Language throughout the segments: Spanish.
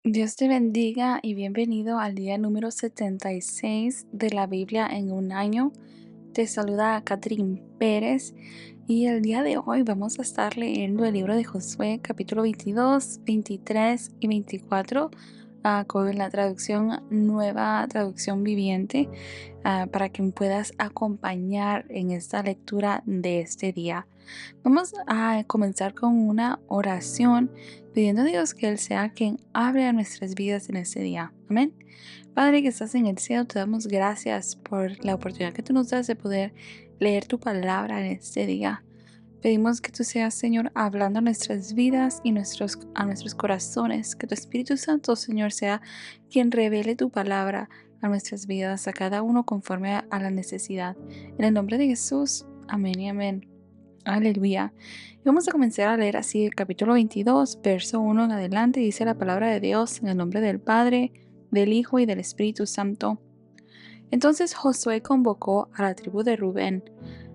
Dios te bendiga y bienvenido al día número 76 de la Biblia en un año. Te saluda Catherine Pérez y el día de hoy vamos a estar leyendo el libro de Josué capítulo 22, 23 y 24 con la traducción Nueva Traducción Viviente para que me puedas acompañar en esta lectura de este día. Vamos a comenzar con una oración pidiendo a Dios que Él sea quien hable a nuestras vidas en este día. Amén. Padre que estás en el cielo, te damos gracias por la oportunidad que tú nos das de poder leer tu palabra en este día. Pedimos que tú seas, Señor, hablando a nuestras vidas y a nuestros corazones, que tu Espíritu Santo, Señor, sea quien revele tu palabra a nuestras vidas, a cada uno conforme a la necesidad. En el nombre de Jesús, amén y amén. Aleluya. Y vamos a comenzar a leer así el capítulo 22, verso 1 en adelante. Dice la palabra de Dios en el nombre del Padre, del Hijo y del Espíritu Santo. Entonces Josué convocó a la tribu de Rubén,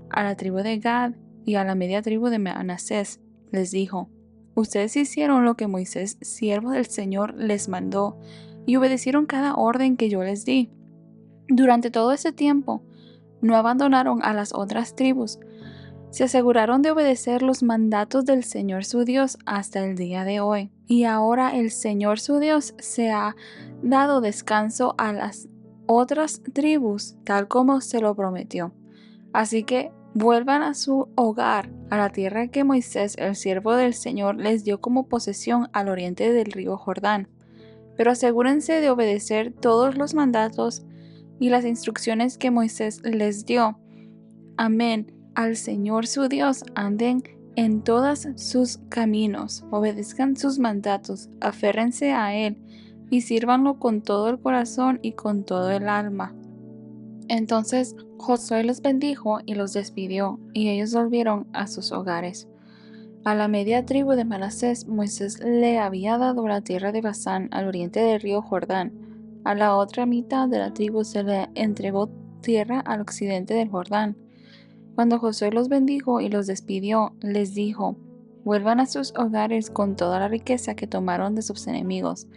a la tribu de Gad y a la media tribu de Manasés. Les dijo: Ustedes hicieron lo que Moisés, siervo del Señor, les mandó y obedecieron cada orden que yo les di. Durante todo ese tiempo no abandonaron a las otras tribus. Se aseguraron de obedecer los mandatos del Señor su Dios hasta el día de hoy. Y ahora el Señor su Dios se ha dado descanso a las otras tribus, tal como se lo prometió. Así que vuelvan a su hogar, a la tierra que Moisés, el siervo del Señor, les dio como posesión al oriente del río Jordán. Pero asegúrense de obedecer todos los mandatos y las instrucciones que Moisés les dio. Amén. Al Señor su Dios, anden en todos sus caminos, obedezcan sus mandatos, aférrense a Él y sírvanlo con todo el corazón y con todo el alma. Entonces Josué los bendijo y los despidió, y ellos volvieron a sus hogares. A la media tribu de Manasés, Moisés le había dado la tierra de Basán al oriente del río Jordán. A la otra mitad de la tribu se le entregó tierra al occidente del Jordán. Cuando Josué los bendijo y los despidió, les dijo: Vuelvan a sus hogares con toda la riqueza que tomaron de sus enemigos,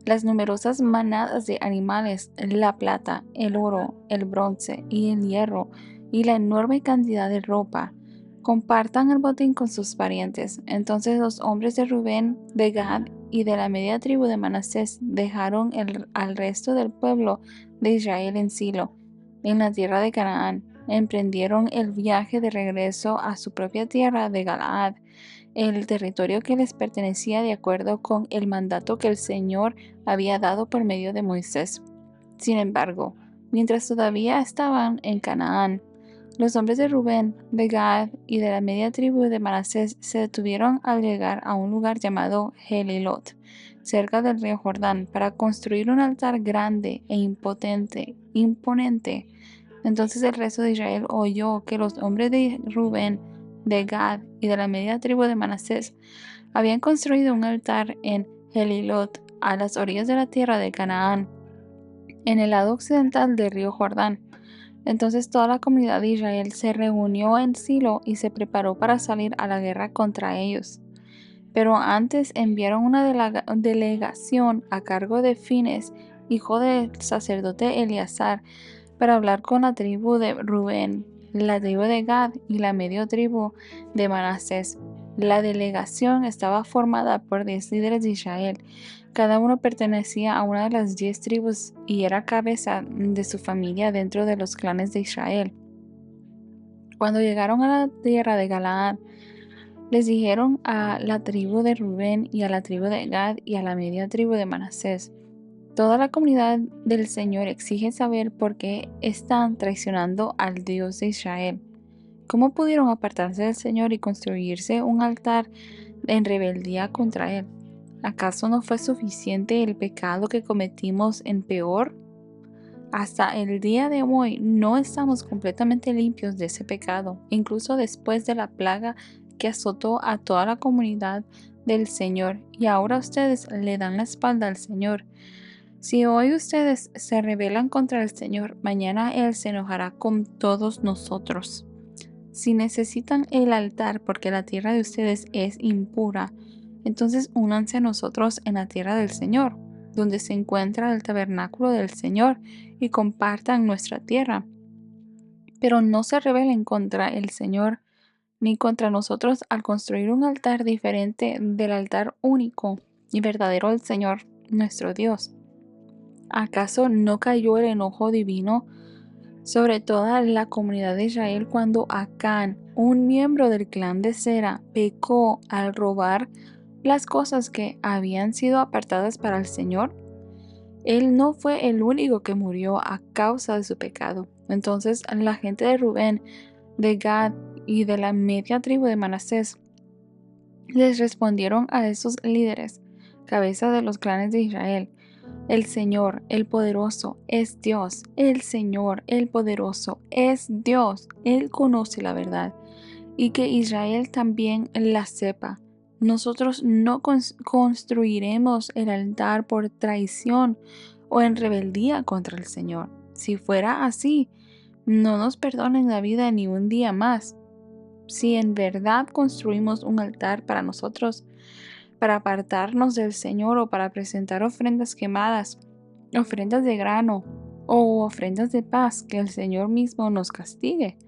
las numerosas manadas de animales, la plata, el oro, el bronce y el hierro, y la enorme cantidad de ropa. Compartan el botín con sus parientes. Entonces los hombres de Rubén, de Gad y de la media tribu de Manasés dejaron al resto del pueblo de Israel en Silo, en la tierra de Canaán. Emprendieron el viaje de regreso a su propia tierra de Galaad, el territorio que les pertenecía de acuerdo con el mandato que el Señor había dado por medio de Moisés. Sin embargo, mientras todavía estaban en Canaán, los hombres de Rubén, de Gad y de la media tribu de Manasés se detuvieron al llegar a un lugar llamado Helilot, cerca del río Jordán, para construir un altar grande e imponente. Entonces el resto de Israel oyó que los hombres de Rubén, de Gad y de la media tribu de Manasés habían construido un altar en Helilot, a las orillas de la tierra de Canaán, en el lado occidental del río Jordán. Entonces toda la comunidad de Israel se reunió en Silo y se preparó para salir a la guerra contra ellos. Pero antes enviaron una delegación a cargo de Fines, hijo del sacerdote Eleazar, para hablar con la tribu de Rubén, la tribu de Gad y la media tribu de Manasés. La delegación estaba formada por 10 líderes de Israel. Cada uno pertenecía a una de las 10 tribus y era cabeza de su familia dentro de los clanes de Israel. Cuando llegaron a la tierra de Galaad, les dijeron a la tribu de Rubén y a la tribu de Gad y a la media tribu de Manasés: Toda la comunidad del Señor exige saber por qué están traicionando al Dios de Israel. ¿Cómo pudieron apartarse del Señor y construirse un altar en rebeldía contra Él? ¿Acaso no fue suficiente el pecado que cometimos en Peor? Hasta el día de hoy no estamos completamente limpios de ese pecado, incluso después de la plaga que azotó a toda la comunidad del Señor, y ahora ustedes le dan la espalda al Señor. Si hoy ustedes se rebelan contra el Señor, mañana Él se enojará con todos nosotros. Si necesitan el altar porque la tierra de ustedes es impura, entonces únanse a nosotros en la tierra del Señor. donde se encuentra el tabernáculo del Señor, y compartan nuestra tierra. Pero no se rebelen contra el Señor ni contra nosotros al construir un altar diferente del altar único y verdadero del Señor nuestro Dios. ¿Acaso no cayó el enojo divino sobre toda la comunidad de Israel cuando Acán, un miembro del clan de Sera, pecó al robar las cosas que habían sido apartadas para el Señor? Él no fue el único que murió a causa de su pecado. Entonces la gente de Rubén, de Gad y de la media tribu de Manasés les respondieron a esos líderes, cabeza de los clanes de Israel: el Señor, el poderoso, es Dios. El Señor, el poderoso, es Dios. Él conoce la verdad, y que Israel también la sepa. Nosotros no construiremos el altar por traición o en rebeldía contra el Señor. Si fuera así, no nos perdonen la vida ni un día más. Si en verdad construimos un altar para nosotros, para apartarnos del Señor o para presentar ofrendas quemadas, ofrendas de grano o ofrendas de paz, que el Señor mismo nos castigue.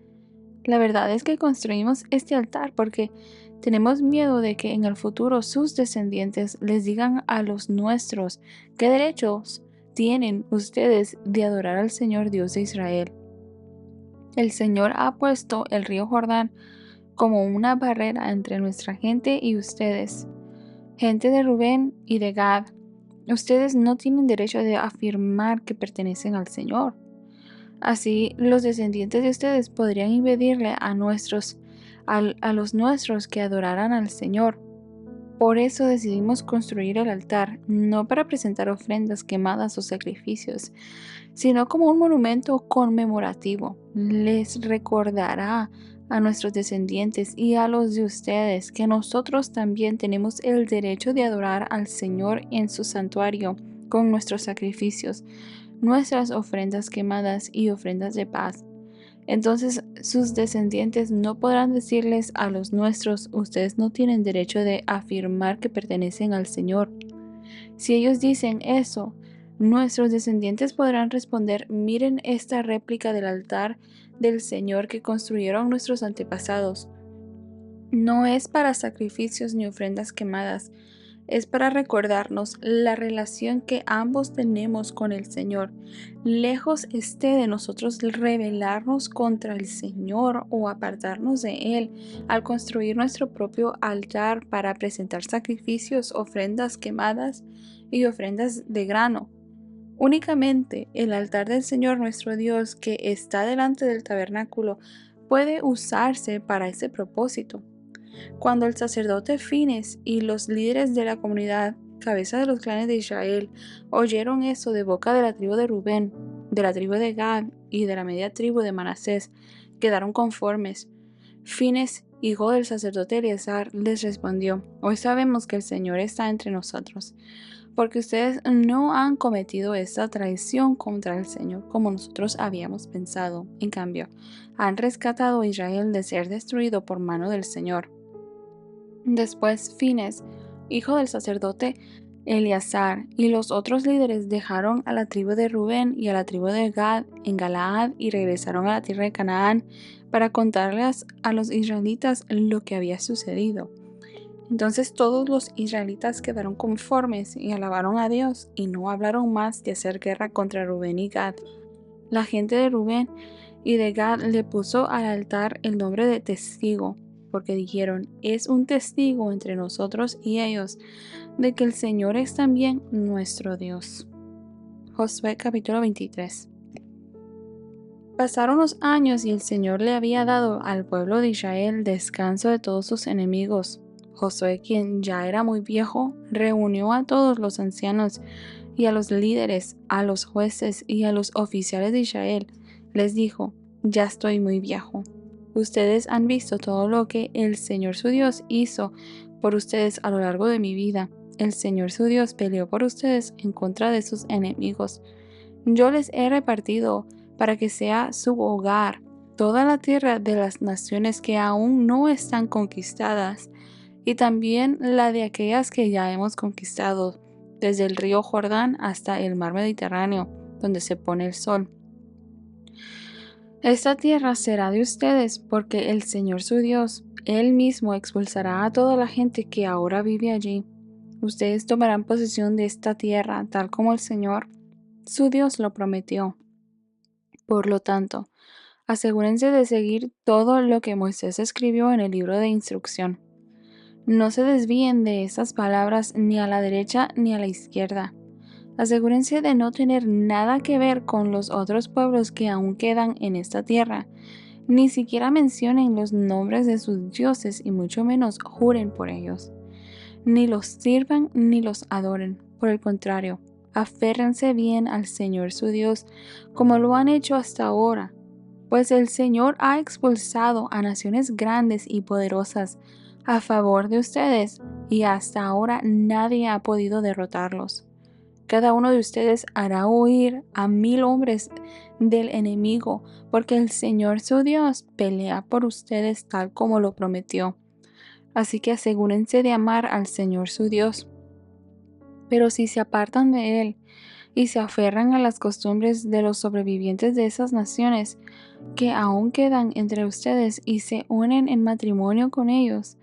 La verdad es que construimos este altar porque tenemos miedo de que en el futuro sus descendientes les digan a los nuestros: ¿qué derechos tienen ustedes de adorar al Señor Dios de Israel? El Señor ha puesto el río Jordán como una barrera entre nuestra gente y ustedes, gente de Rubén y de Gad. Ustedes no tienen derecho de afirmar que pertenecen al Señor. Así, los descendientes de ustedes podrían impedirle a los nuestros que adoraran al Señor. Por eso decidimos construir el altar, no para presentar ofrendas quemadas o sacrificios, sino como un monumento conmemorativo. Les recordará a nuestros descendientes y a los de ustedes que nosotros también tenemos el derecho de adorar al Señor en su santuario con nuestros sacrificios, nuestras ofrendas quemadas y ofrendas de paz. Entonces sus descendientes no podrán decirles a los nuestros: ustedes no tienen derecho de afirmar que pertenecen al Señor. Si ellos dicen eso, nuestros descendientes podrán responder: miren esta réplica del altar del Señor que construyeron nuestros antepasados. No es para sacrificios ni ofrendas quemadas, es para recordarnos la relación que ambos tenemos con el Señor. Lejos esté de nosotros rebelarnos contra el Señor o apartarnos de Él al construir nuestro propio altar para presentar sacrificios, ofrendas quemadas y ofrendas de grano. Únicamente el altar del Señor nuestro Dios, que está delante del tabernáculo, puede usarse para ese propósito. Cuando el sacerdote Fines y los líderes de la comunidad, cabeza de los clanes de Israel, oyeron eso de boca de la tribu de Rubén, de la tribu de Gad y de la media tribu de Manasés, quedaron conformes. Fines, hijo del sacerdote Eleazar, les respondió: hoy sabemos que el Señor está entre nosotros, porque ustedes no han cometido esta traición contra el Señor como nosotros habíamos pensado. En cambio, han rescatado a Israel de ser destruido por mano del Señor. Después Fines, hijo del sacerdote Eleazar, y los otros líderes dejaron a la tribu de Rubén y a la tribu de Gad en Galaad y regresaron a la tierra de Canaán para contarles a los israelitas lo que había sucedido. Entonces todos los israelitas quedaron conformes y alabaron a Dios, y no hablaron más de hacer guerra contra Rubén y Gad. La gente de Rubén y de Gad le puso al altar el nombre de testigo, porque dijeron: es un testigo entre nosotros y ellos de que el Señor es también nuestro Dios. Josué capítulo 23. Pasaron los años y el Señor le había dado al pueblo de Israel descanso de todos sus enemigos. Josué, quien ya era muy viejo, reunió a todos los ancianos y a los líderes, a los jueces y a los oficiales de Israel. Les dijo: ya estoy muy viejo. Ustedes han visto todo lo que el Señor su Dios hizo por ustedes a lo largo de mi vida. El Señor su Dios peleó por ustedes en contra de sus enemigos. Yo les he repartido para que sea su hogar toda la tierra de las naciones que aún no están conquistadas, y también la de aquellas que ya hemos conquistado, desde el río Jordán hasta el mar Mediterráneo, donde se pone el sol. Esta tierra será de ustedes, porque el Señor su Dios, Él mismo expulsará a toda la gente que ahora vive allí. Ustedes tomarán posesión de esta tierra, tal como el Señor su Dios lo prometió. Por lo tanto, asegúrense de seguir todo lo que Moisés escribió en el libro de instrucción. No se desvíen de esas palabras ni a la derecha ni a la izquierda. Asegúrense de no tener nada que ver con los otros pueblos que aún quedan en esta tierra. Ni siquiera mencionen los nombres de sus dioses y mucho menos juren por ellos. Ni los sirvan ni los adoren. Por el contrario, aférrense bien al Señor su Dios, como lo han hecho hasta ahora. Pues el Señor ha expulsado a naciones grandes y poderosas a favor de ustedes, y hasta ahora nadie ha podido derrotarlos. Cada uno de ustedes hará huir a 1000 hombres del enemigo, porque el Señor su Dios pelea por ustedes tal como lo prometió. Así que asegúrense de amar al Señor su Dios. Pero si se apartan de Él y se aferran a las costumbres de los sobrevivientes de esas naciones que aún quedan entre ustedes y se unen en matrimonio con ellos,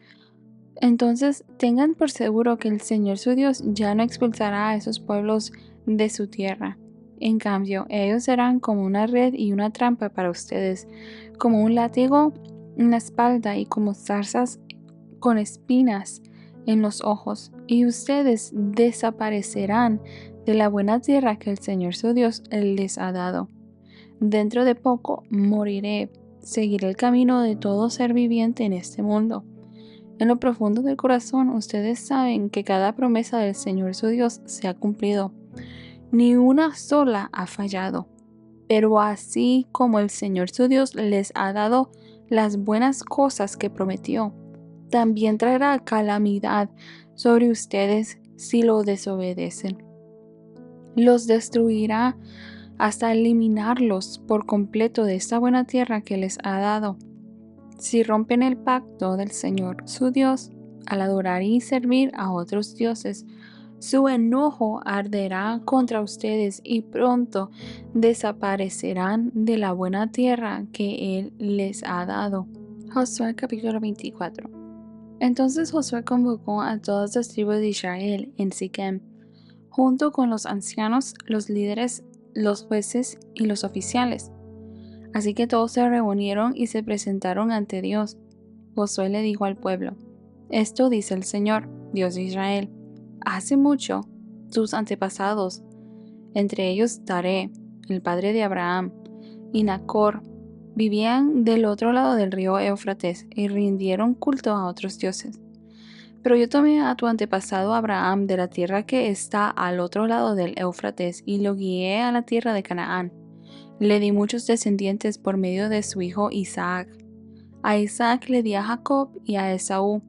entonces tengan por seguro que el Señor su Dios ya no expulsará a esos pueblos de su tierra. En cambio, ellos serán como una red y una trampa para ustedes, como un látigo en la espalda y como zarzas con espinas en los ojos, y ustedes desaparecerán de la buena tierra que el Señor su Dios les ha dado. Dentro de poco moriré, seguiré el camino de todo ser viviente en este mundo. En lo profundo del corazón, ustedes saben que cada promesa del Señor su Dios se ha cumplido. Ni una sola ha fallado. Pero así como el Señor su Dios les ha dado las buenas cosas que prometió, también traerá calamidad sobre ustedes si lo desobedecen. Los destruirá hasta eliminarlos por completo de esta buena tierra que les ha dado. Si rompen el pacto del Señor su Dios al adorar y servir a otros dioses, su enojo arderá contra ustedes y pronto desaparecerán de la buena tierra que Él les ha dado. Josué capítulo 24. Entonces Josué convocó a todas las tribus de Israel en Siquem, junto con los ancianos, los líderes, los jueces y los oficiales. Así que todos se reunieron y se presentaron ante Dios. Josué le dijo al pueblo: Esto dice el Señor, Dios de Israel: Hace mucho, tus antepasados, entre ellos Taré, el padre de Abraham, y Nacor, vivían del otro lado del río Éufrates y rindieron culto a otros dioses. Pero yo tomé a tu antepasado Abraham de la tierra que está al otro lado del Éufrates y lo guié a la tierra de Canaán. Le di muchos descendientes por medio de su hijo Isaac. A Isaac le di a Jacob y a Esaú.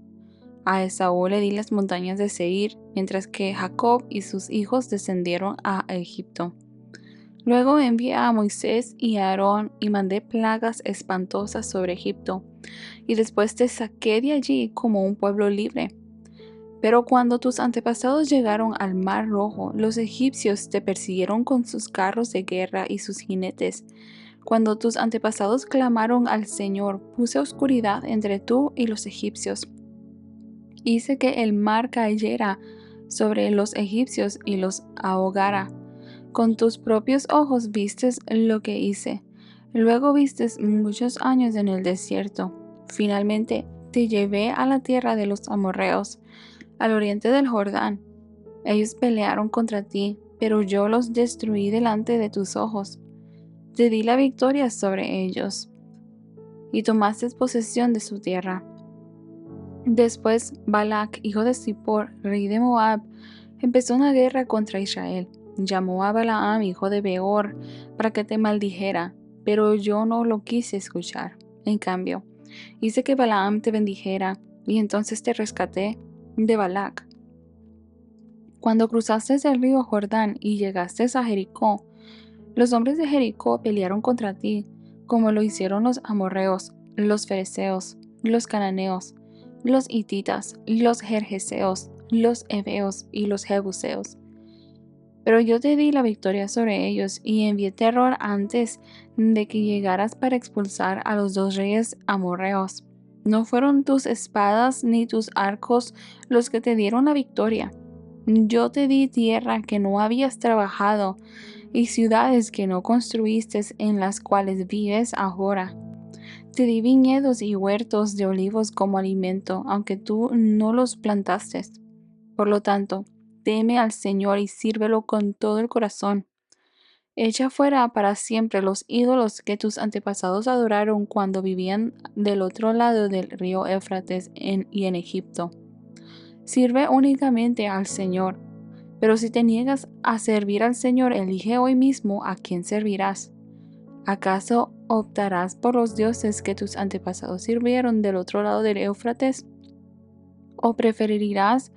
A Esaú le di las montañas de Seir, mientras que Jacob y sus hijos descendieron a Egipto. Luego envié a Moisés y a Aarón y mandé plagas espantosas sobre Egipto, y después te saqué de allí como un pueblo libre. Pero cuando tus antepasados llegaron al Mar Rojo, los egipcios te persiguieron con sus carros de guerra y sus jinetes. Cuando tus antepasados clamaron al Señor, puse oscuridad entre tú y los egipcios. Hice que el mar cayera sobre los egipcios y los ahogara. Con tus propios ojos vistes lo que hice. Luego vistes muchos años en el desierto. Finalmente te llevé a la tierra de los amorreos, al oriente del Jordán. Ellos pelearon contra ti, pero yo los destruí delante de tus ojos. Te di la victoria sobre ellos, y tomaste posesión de su tierra. Después Balac, hijo de Zippor, rey de Moab, empezó una guerra contra Israel. Llamó a Balaam, hijo de Beor, para que te maldijera, pero yo no lo quise escuchar. En cambio, hice que Balaam te bendijera, y entonces te rescaté de Balac. Cuando cruzaste el río Jordán y llegaste a Jericó, los hombres de Jericó pelearon contra ti, como lo hicieron los amorreos, los fereceos, los cananeos, los hititas, los gergeseos, los heveos y los jebuseos. Pero yo te di la victoria sobre ellos y envié terror antes de que llegaras para expulsar a los 2 reyes amorreos. No fueron tus espadas ni tus arcos los que te dieron la victoria. Yo te di tierra que no habías trabajado y ciudades que no construiste en las cuales vives ahora. Te di viñedos y huertos de olivos como alimento, aunque tú no los plantaste. Por lo tanto, teme al Señor y sírvelo con todo el corazón. Echa fuera para siempre los ídolos que tus antepasados adoraron cuando vivían del otro lado del río Éufrates y en Egipto. Sirve únicamente al Señor. Pero si te niegas a servir al Señor, elige hoy mismo a quién servirás. ¿Acaso optarás por los dioses que tus antepasados sirvieron del otro lado del Éufrates? ¿O preferirás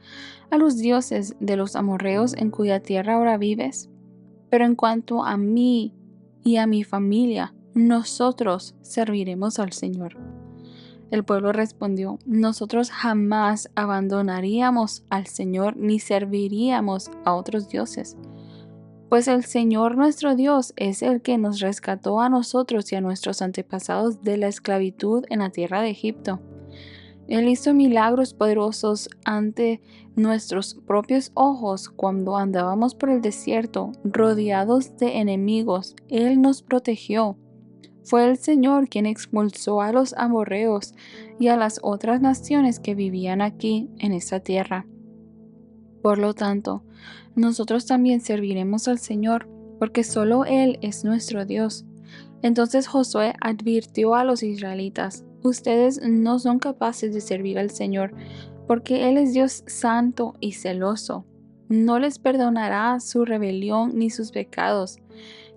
a los dioses de los amorreos en cuya tierra ahora vives? Pero en cuanto a mí y a mi familia, nosotros serviremos al Señor. El pueblo respondió: nosotros jamás abandonaríamos al Señor ni serviríamos a otros dioses. Pues el Señor nuestro Dios es el que nos rescató a nosotros y a nuestros antepasados de la esclavitud en la tierra de Egipto. Él hizo milagros poderosos ante nuestros propios ojos cuando andábamos por el desierto, rodeados de enemigos. Él nos protegió. Fue el Señor quien expulsó a los amorreos y a las otras naciones que vivían aquí en esta tierra. Por lo tanto, nosotros también serviremos al Señor, porque solo Él es nuestro Dios. Entonces Josué advirtió a los israelitas: ustedes no son capaces de servir al Señor, porque Él es Dios santo y celoso. No les perdonará su rebelión ni sus pecados.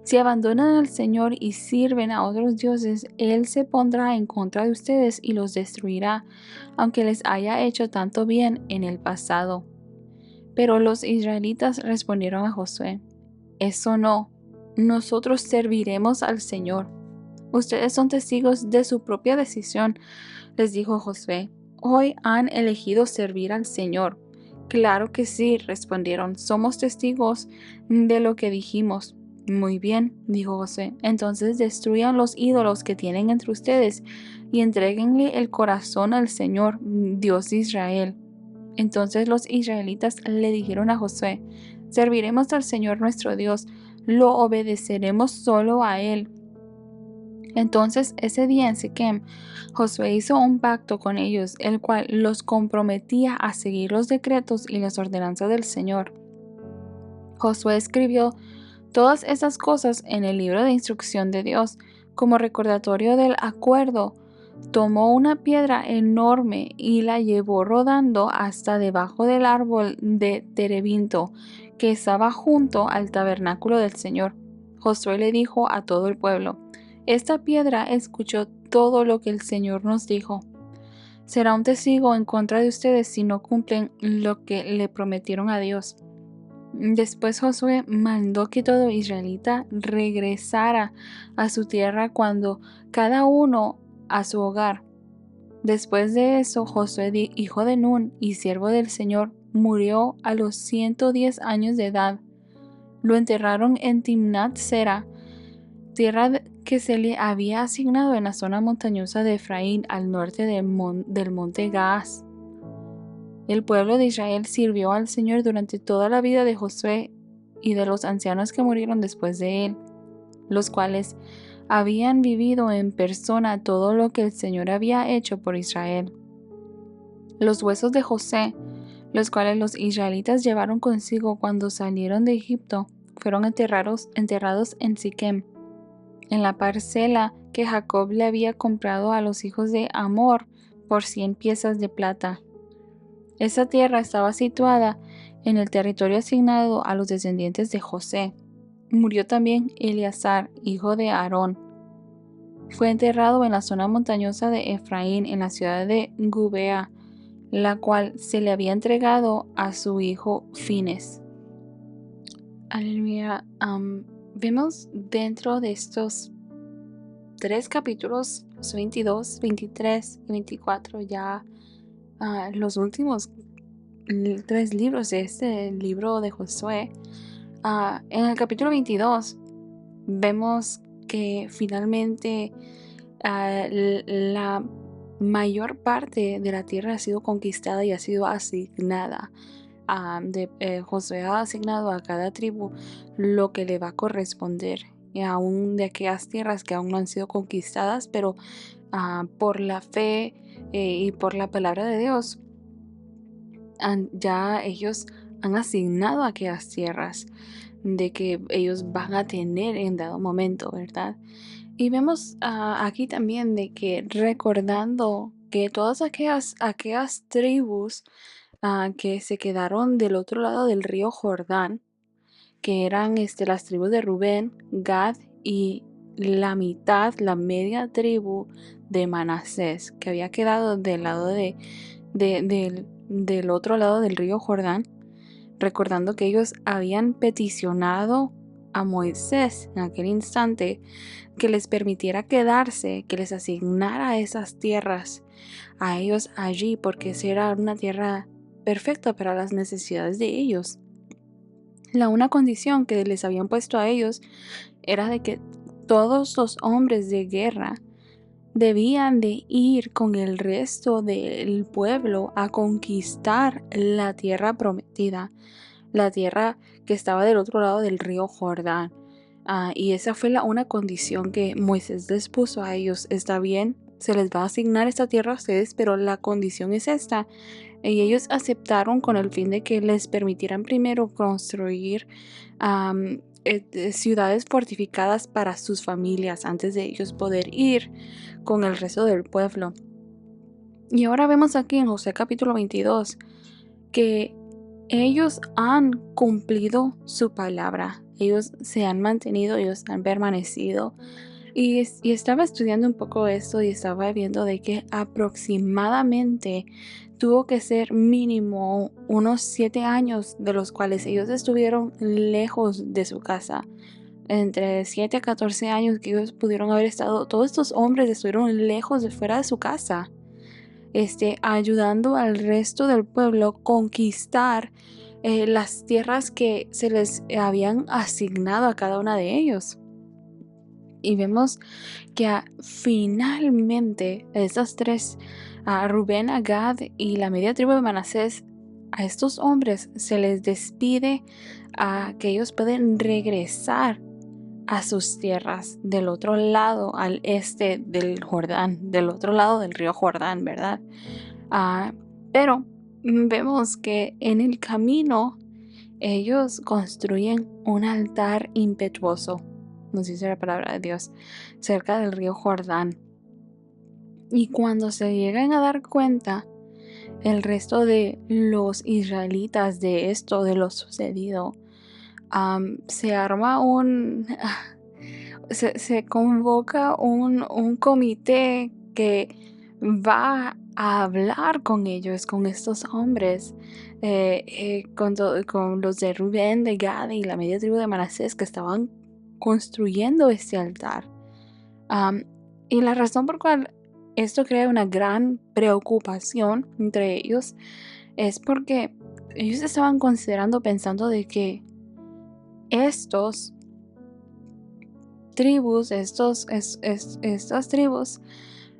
Si abandonan al Señor y sirven a otros dioses, Él se pondrá en contra de ustedes y los destruirá, aunque les haya hecho tanto bien en el pasado. Pero los israelitas respondieron a Josué: eso no, nosotros serviremos al Señor. Ustedes son testigos de su propia decisión, les dijo Josué. Hoy han elegido servir al Señor. Claro que sí, respondieron, somos testigos de lo que dijimos. Muy bien, dijo Josué, entonces destruyan los ídolos que tienen entre ustedes y entréguenle el corazón al Señor, Dios de Israel. Entonces los israelitas le dijeron a Josué: serviremos al Señor nuestro Dios, lo obedeceremos solo a Él. Entonces ese día en Siquem, Josué hizo un pacto con ellos, el cual los comprometía a seguir los decretos y las ordenanzas del Señor. Josué escribió todas esas cosas en el libro de instrucción de Dios, como recordatorio del acuerdo. Tomó una piedra enorme y la llevó rodando hasta debajo del árbol de terebinto que estaba junto al tabernáculo del Señor. Josué le dijo a todo el pueblo: esta piedra escuchó todo lo que el Señor nos dijo. Será un testigo en contra de ustedes si no cumplen lo que le prometieron a Dios. Después Josué mandó que todo israelita regresara a su tierra cuando cada uno a su hogar. Después de eso, Josué, hijo de Nun y siervo del Señor, murió a los 110 años de edad. Lo enterraron en Timnat Sera, tierra que se le había asignado en la zona montañosa de Efraín, al norte del monte Gaas. El pueblo de Israel sirvió al Señor durante toda la vida de Josué y de los ancianos que murieron después de él, los cuales habían vivido en persona todo lo que el Señor había hecho por Israel. Los huesos de José, los cuales los israelitas llevaron consigo cuando salieron de Egipto, fueron enterrados en Siquem, en la parcela que Jacob le había comprado a los hijos de Amor por 100 piezas de plata. Esa tierra estaba situada en el territorio asignado a los descendientes de José. Murió también Eleazar, hijo de Aarón. Fue enterrado en la zona montañosa de Efraín, en la ciudad de Gubea, la cual se le había entregado a su hijo Fines. Aleluya. Vemos dentro de estos 3 capítulos, los 22, 23 y 24, ya los últimos 3 libros de este libro de Josué, En el capítulo 22 vemos que finalmente la mayor parte de la tierra ha sido conquistada y ha sido asignada. Josué ha asignado a cada tribu lo que le va a corresponder, y aún de aquellas tierras que aún no han sido conquistadas, pero por la fe y por la palabra de Dios, ya ellos han asignado aquellas tierras de que ellos van a tener en dado momento, ¿verdad? Y vemos aquí también de que recordando que todas aquellas tribus que se quedaron del otro lado del río Jordán, que eran las tribus de Rubén, Gad y la mitad, la media tribu de Manasés, que había quedado del lado del otro lado del río Jordán, recordando que ellos habían peticionado a Moisés en aquel instante que les permitiera quedarse, que les asignara esas tierras a ellos allí, porque esa era una tierra perfecta para las necesidades de ellos. La una condición que les habían puesto a ellos era de que todos los hombres de guerra debían de ir con el resto del pueblo a conquistar la tierra prometida, la tierra que estaba del otro lado del río Jordán. Y esa fue una condición que Moisés les puso a ellos. Está bien, se les va a asignar esta tierra a ustedes, pero la condición es esta. Y ellos aceptaron con el fin de que les permitieran primero construir ciudades fortificadas para sus familias antes de ellos poder ir con el resto del pueblo. Y ahora vemos aquí en Josué capítulo 22 que ellos han cumplido su palabra. Ellos se han mantenido, ellos han permanecido. Y estaba estudiando un poco esto y estaba viendo de que aproximadamente tuvo que ser mínimo unos 7 años de los cuales ellos estuvieron lejos de su casa. Entre 7 a 14 años que ellos pudieron haber estado, todos estos hombres estuvieron lejos de fuera de su casa, ayudando al resto del pueblo conquistar las tierras que se les habían asignado a cada una de ellos. Y vemos que finalmente estas tres, a Rubén, a Gad y la media tribu de Manasés, a estos hombres se les despide a que ellos pueden regresar a sus tierras del otro lado, al este del Jordán, del otro lado del río Jordán, ¿verdad? Pero vemos que en el camino ellos construyen un altar impetuoso, nos dice la palabra de Dios, cerca del río Jordán. Y cuando se llegan a dar cuenta el resto de los israelitas de esto, de lo sucedido, se arma se convoca un comité que va a hablar con ellos, con estos hombres, con los de Rubén, de Gad y la media tribu de Manasés que estaban construyendo este altar. Y la razón por cual esto crea una gran preocupación entre ellos es porque ellos estaban pensando de que estas tribus,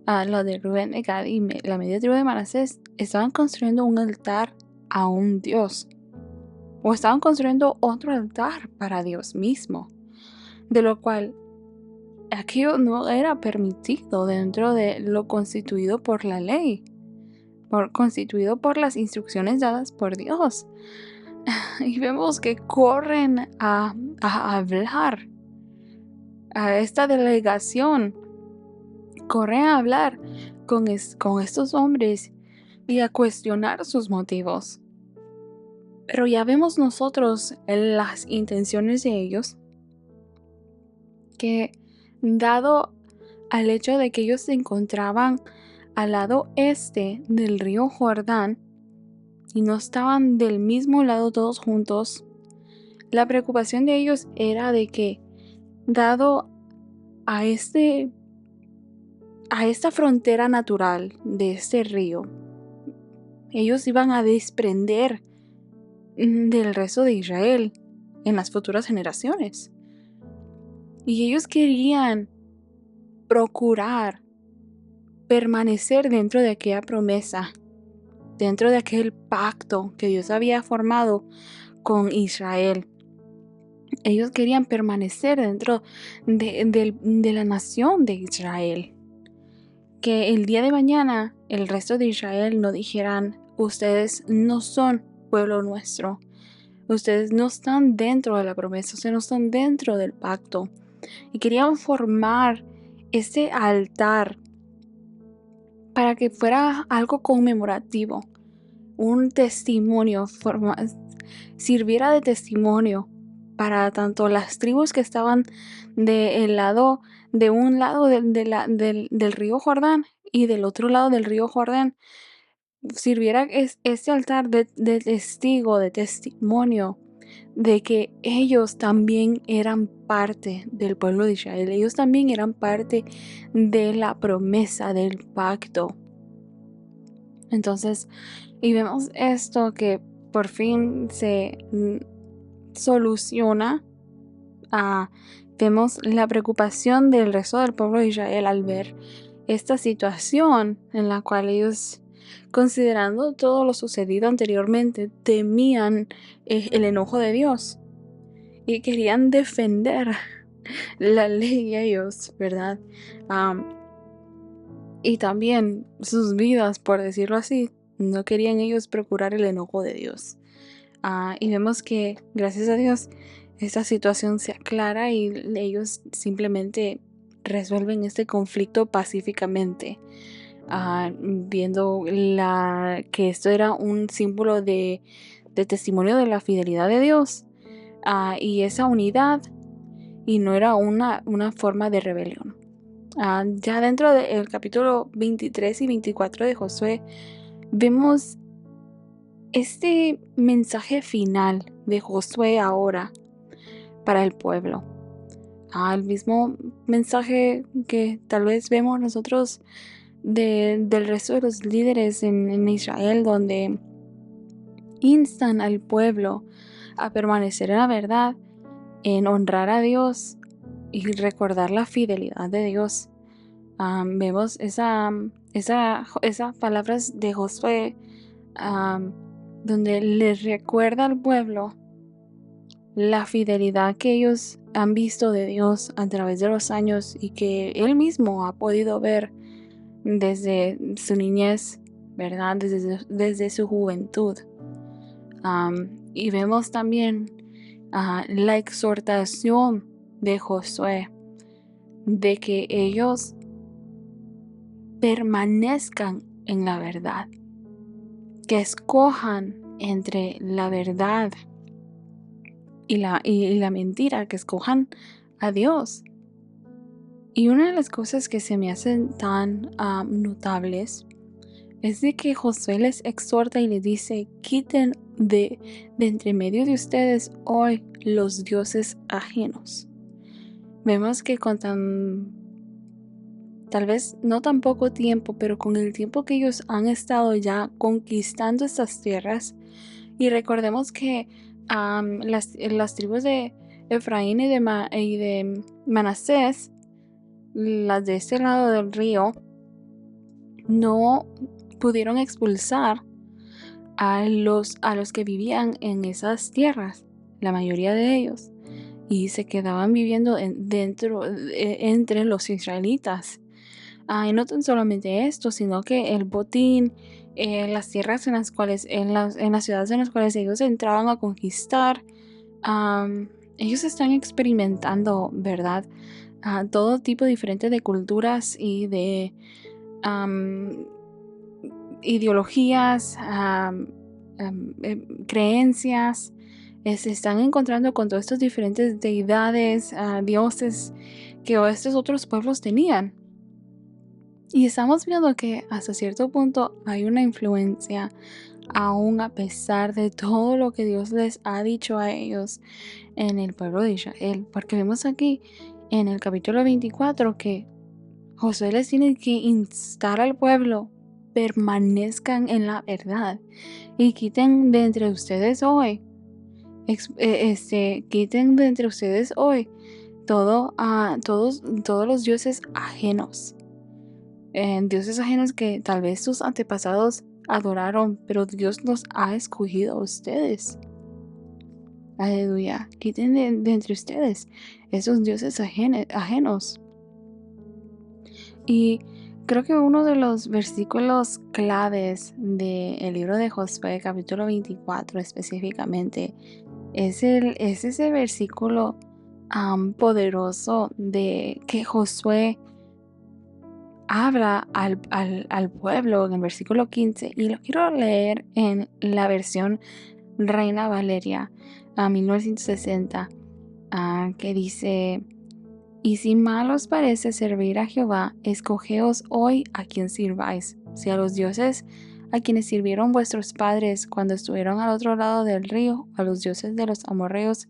la de Rubén, de Gad y la media tribu de Manasés, estaban construyendo un altar a un dios, o estaban construyendo otro altar para Dios mismo, de lo cual aquello no era permitido dentro de lo constituido por la ley, constituido por las instrucciones dadas por Dios. Y vemos que corren a hablar a esta delegación, corren a hablar con estos hombres y a cuestionar sus motivos. Pero ya vemos nosotros las intenciones de ellos, que dado al hecho de que ellos se encontraban al lado este del río Jordán y no estaban del mismo lado todos juntos, la preocupación de ellos era de que, dado a esta frontera natural de este río, ellos iban a desprender del resto de Israel, en las futuras generaciones. Y ellos querían procurar permanecer dentro de aquella promesa, dentro de aquel pacto que Dios había formado con Israel. Ellos querían permanecer dentro de la nación de Israel. Que el día de mañana el resto de Israel no dijeran: ustedes no son pueblo nuestro. Ustedes no están dentro de la promesa, ustedes no están dentro del pacto. Y querían formar ese altar para que fuera algo conmemorativo, un testimonio, sirviera de testimonio para tanto las tribus que estaban de un lado del río Jordán y del otro lado del río Jordán, sirviera este altar de testigo, de testimonio de que ellos también eran parte del pueblo de Israel, ellos también eran parte de la promesa, del pacto. Entonces, y vemos esto que por fin se soluciona. Vemos la preocupación del resto del pueblo de Israel al ver esta situación en la cual ellos, considerando todo lo sucedido anteriormente, temían el enojo de Dios y querían defender la ley ellos, ¿verdad? Y también sus vidas, por decirlo así. No querían ellos procurar el enojo de Dios. Y vemos que, gracias a Dios, esta situación se aclara y ellos simplemente resuelven este conflicto pacíficamente, viendo que esto era un símbolo de testimonio de la fidelidad de Dios, y esa unidad, y no era una forma de rebelión. Ya dentro del capítulo 23 y 24 de Josué vemos este mensaje final de Josué ahora para el pueblo. El mismo mensaje que tal vez vemos nosotros del resto de los líderes en Israel, donde instan al pueblo a permanecer en la verdad, en honrar a Dios y recordar la fidelidad de Dios. Vemos esas palabras de Josué, donde les recuerda al pueblo la fidelidad que ellos han visto de Dios a través de los años y que él mismo ha podido ver desde su niñez, ¿verdad? Desde su juventud. Y vemos también la exhortación de Josué de que ellos permanezcan en la verdad, que escojan entre la verdad y la mentira, que escojan a Dios. Y una de las cosas que se me hacen tan notables es de que Josué les exhorta y les dice: quiten de entre medio de ustedes hoy los dioses ajenos. Vemos que con tal vez no tan poco tiempo, pero con el tiempo que ellos han estado ya conquistando estas tierras, y recordemos que las tribus de Efraín y de Manasés, las de este lado del río, no pudieron expulsar a los que vivían en esas tierras, la mayoría de ellos, y se quedaban viviendo entre los israelitas. Y no tan solamente esto, sino que el botín, las tierras en las cuales, en las ciudades en las cuales ellos entraban a conquistar, ellos están experimentando, ¿verdad? Todo tipo diferente de culturas y de ideologías, creencias. Se están encontrando con todas estas diferentes deidades, dioses que estos otros pueblos tenían. Y estamos viendo que hasta cierto punto hay una influencia, aún a pesar de todo lo que Dios les ha dicho a ellos en el pueblo de Israel. Porque vemos aquí en el capítulo 24 que Josué les tiene que instar al pueblo: permanezcan en la verdad y quiten de entre ustedes hoy Quiten de entre ustedes hoy todos los dioses ajenos. Dioses ajenos que tal vez sus antepasados adoraron, pero Dios los ha escogido a ustedes. Aleluya. Quiten de entre ustedes esos dioses ajenos. Y creo que uno de los versículos claves del libro de Josué, capítulo 24 específicamente, es ese versículo poderoso de que Josué habla al pueblo en el versículo 15, y lo quiero leer en la versión Reina Valeria a 1960, que dice: y si mal os parece servir a Jehová, escogeos hoy a quien sirváis, si a los dioses a quienes sirvieron vuestros padres cuando estuvieron al otro lado del río, a los dioses de los amorreos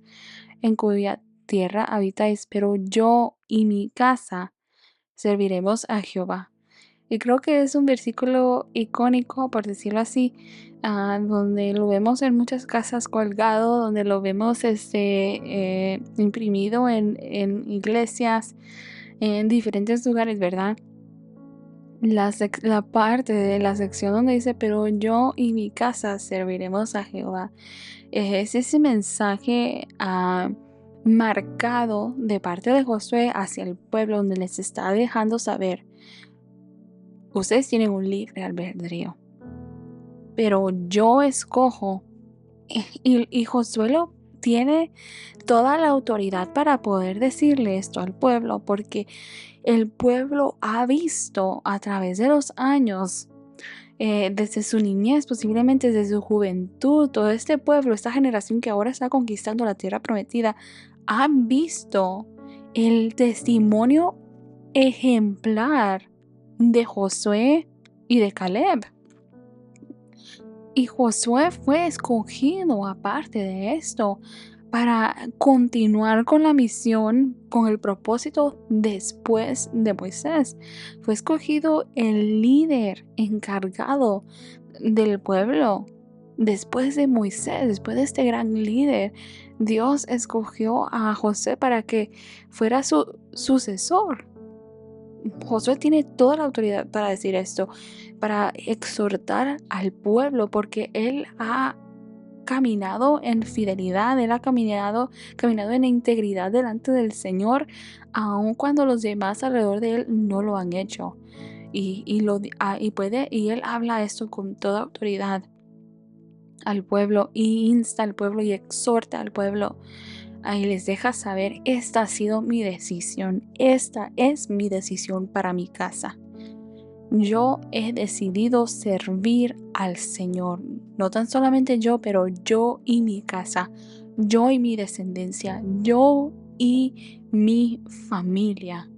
en cuya tierra habitáis, pero yo y mi casa serviremos a Jehová. Y creo que es un versículo icónico, por decirlo así, donde lo vemos en muchas casas colgado, donde lo vemos imprimido en iglesias, en diferentes lugares, ¿verdad? La parte de la sección donde dice, pero yo y mi casa serviremos a Jehová, es ese mensaje marcado de parte de Josué hacia el pueblo, donde les está dejando saber: ustedes tienen un libre albedrío, pero yo escojo. Y Josué tiene toda la autoridad para poder decirle esto al pueblo, porque el pueblo ha visto a través de los años, desde su niñez, posiblemente desde su juventud, todo este pueblo, esta generación que ahora está conquistando la tierra prometida, han visto el testimonio ejemplar de Josué y de Caleb. Y Josué fue escogido, aparte de esto, para continuar con la misión, con el propósito después de Moisés. Fue escogido el líder encargado del pueblo después de Moisés, después de este gran líder. Dios escogió a Josué para que fuera su sucesor. Josué tiene toda la autoridad para decir esto, para exhortar al pueblo, porque él ha caminado en fidelidad, él ha caminado en integridad delante del Señor, aun cuando los demás alrededor de él no lo han hecho. Y él habla esto con toda autoridad al pueblo, y insta al pueblo y exhorta al pueblo. Ahí les deja saber: esta ha sido mi decisión, esta es mi decisión para mi casa. Yo he decidido servir al Señor, no tan solamente yo, pero yo y mi casa, yo y mi descendencia, yo y mi familia.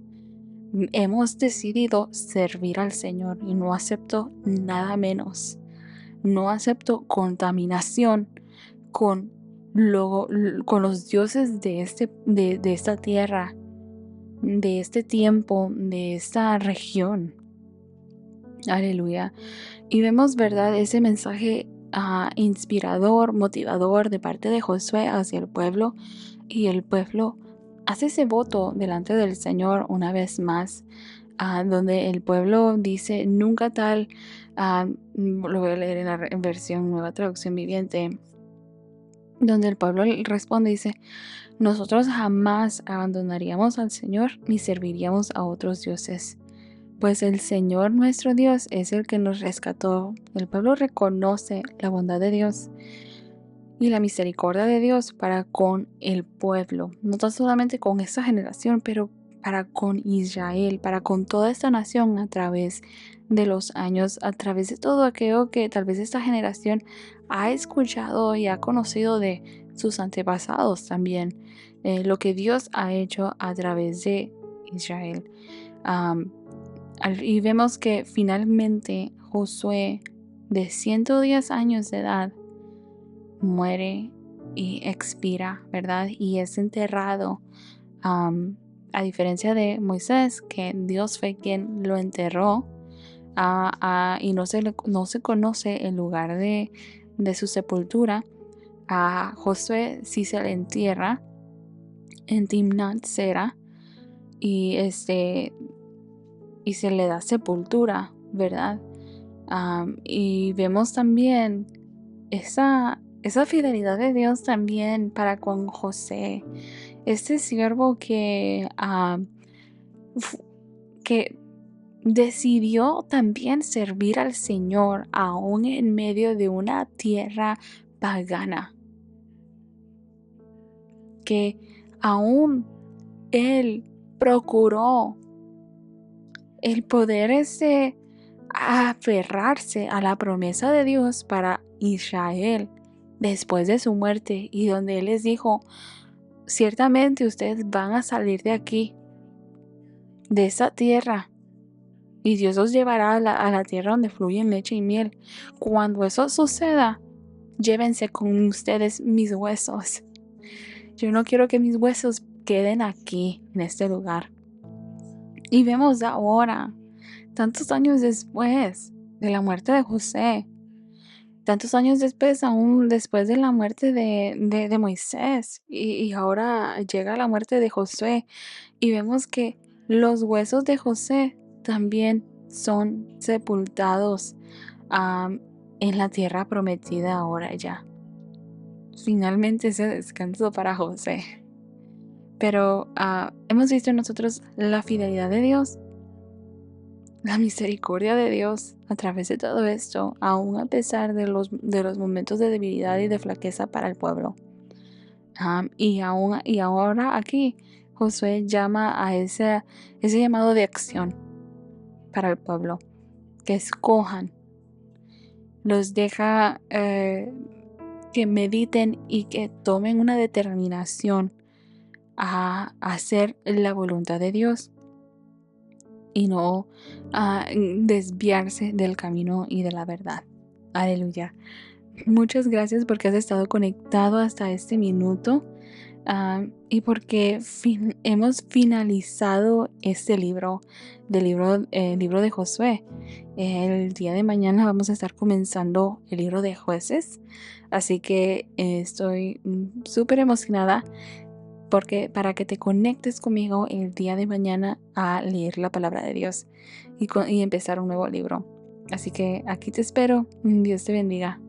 Hemos decidido servir al Señor y no acepto nada menos. No acepto contaminación con los dioses de esta tierra, de este tiempo, de esta región. Aleluya. Y vemos, ¿verdad?, ese mensaje inspirador, motivador de parte de Josué hacia el pueblo. Y el pueblo hace ese voto delante del Señor una vez más, donde el pueblo dice: nunca tal, lo voy a leer en la versión Nueva Traducción Viviente, donde el pueblo responde, dice: nosotros jamás abandonaríamos al Señor ni serviríamos a otros dioses, pues el Señor nuestro Dios es el que nos rescató. El pueblo reconoce la bondad de Dios y la misericordia de Dios para con el pueblo, no tan solamente con esta generación, pero para con Israel, para con toda esta nación a través de los años, a través de todo aquello que tal vez esta generación ha escuchado y ha conocido de sus antepasados también, lo que Dios ha hecho a través de Israel. Y vemos que finalmente Josué, de 110 años de edad, muere y expira, ¿verdad? Y es enterrado, a diferencia de Moisés, que Dios fue quien lo enterró, y no se conoce el lugar de su sepultura. A Josué sí se le entierra en Timnat Sera y y se le da sepultura, ¿verdad? Y vemos también esa fidelidad de Dios también para con José, este siervo que decidió también servir al Señor aún en medio de una tierra pagana, que aún él procuró el poder aferrarse a la promesa de Dios para Israel después de su muerte, y donde él les dijo: ciertamente ustedes van a salir de aquí, de esa tierra, y Dios los llevará a la tierra donde fluyen leche y miel. Cuando eso suceda, llévense con ustedes mis huesos. Yo no quiero que mis huesos queden aquí, en este lugar. Y vemos ahora, tantos años después de la muerte de José, tantos años después, aún después de la muerte de Moisés, y ahora llega la muerte de Josué, y vemos que los huesos de José también son sepultados en la tierra prometida ahora ya. Finalmente ese descanso para José. Pero hemos visto en nosotros la fidelidad de Dios, la misericordia de Dios a través de todo esto, aún a pesar de los momentos de debilidad y de flaqueza para el pueblo. Y ahora aquí Josué llama a ese llamado de acción para el pueblo, que escojan, los deja que mediten y que tomen una determinación a hacer la voluntad de Dios y no a desviarse del camino y de la verdad. Aleluya. Muchas gracias porque has estado conectado hasta este minuto y porque hemos finalizado este libro, libro de Josué. El día de mañana vamos a estar comenzando el libro de Jueces, así que estoy súper emocionada porque para que te conectes conmigo el día de mañana a leer la palabra de Dios y empezar un nuevo libro. Así que aquí te espero. Dios te bendiga.